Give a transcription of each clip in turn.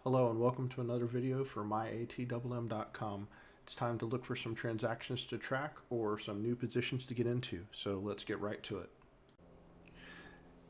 Hello and welcome to another video for myatmmm.com. It's time to look for some transactions to track or some new positions to get into, so let's get right to it.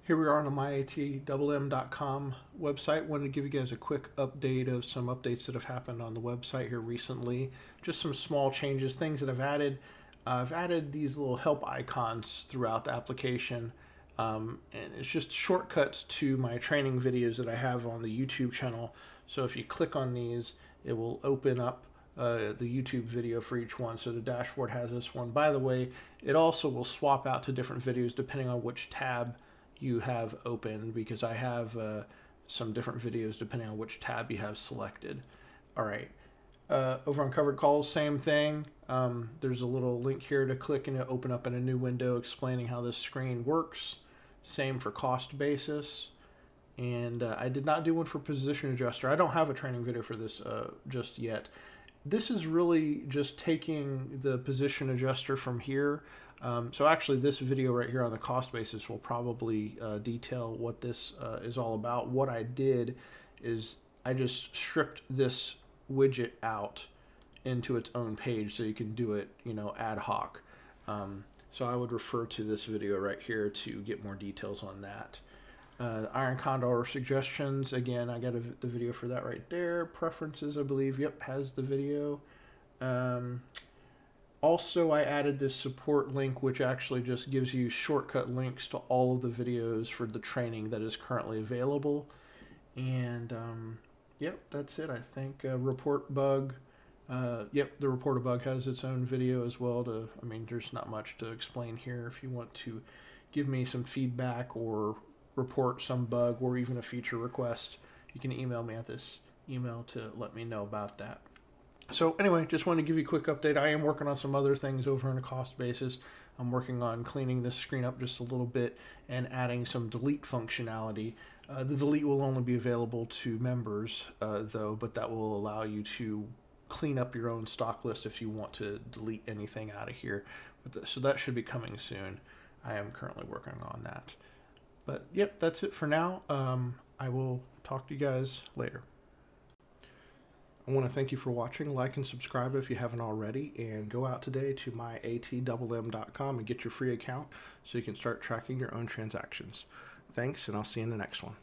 Here we are on the myatmmm.com website. Wanted to give you guys a quick update of some updates that have happened on the website here recently. Just some small changes, things that I've added. I've added these little help icons throughout the application. And it's just shortcuts to my training videos that I have on the YouTube channel. So if you click on these, it will open up the YouTube video for each one. So the dashboard has this one. By the way, it also will swap out to different videos depending on which tab you have open, because I have some different videos depending on which tab you have selected. All right. Over on covered calls, same thing. There's a little link here to click and it'll open up in a new window explaining how this screen works. Same for cost basis. And I did not do one for position adjuster. I don't have a training video for this just yet. This is really just taking the position adjuster from here. So actually this video right here on the cost basis will probably detail what this is all about. What I did is I just stripped this widget out into its own page so you can do it, ad hoc. So I would refer to this video right here to get more details on that. Iron Condor suggestions, again, I got the video for that right there. Preferences, I believe, yep, has the video. Also, I added this support link, which actually just gives you shortcut links to all of the videos for the training that is currently available. And yep, that's it. I think report bug. Yep, the report a bug has its own video as well. There's not much to explain here. If you want to give me some feedback or report some bug or even a feature request, you can email me at this email to let me know about that. So anyway, just wanted to give you a quick update. I am working on some other things over on a cost basis. I'm working on cleaning this screen up just a little bit and adding some delete functionality. The delete will only be available to members though, but that will allow you to clean up your own stock list if you want to delete anything out of here. So that should be coming soon. I am currently working on that. But yep, that's it for now. I will talk to you guys later. I want to thank you for watching. Like and subscribe if you haven't already, and go out today to myatmmm.com and get your free account so you can start tracking your own transactions. Thanks, and I'll see you in the next one.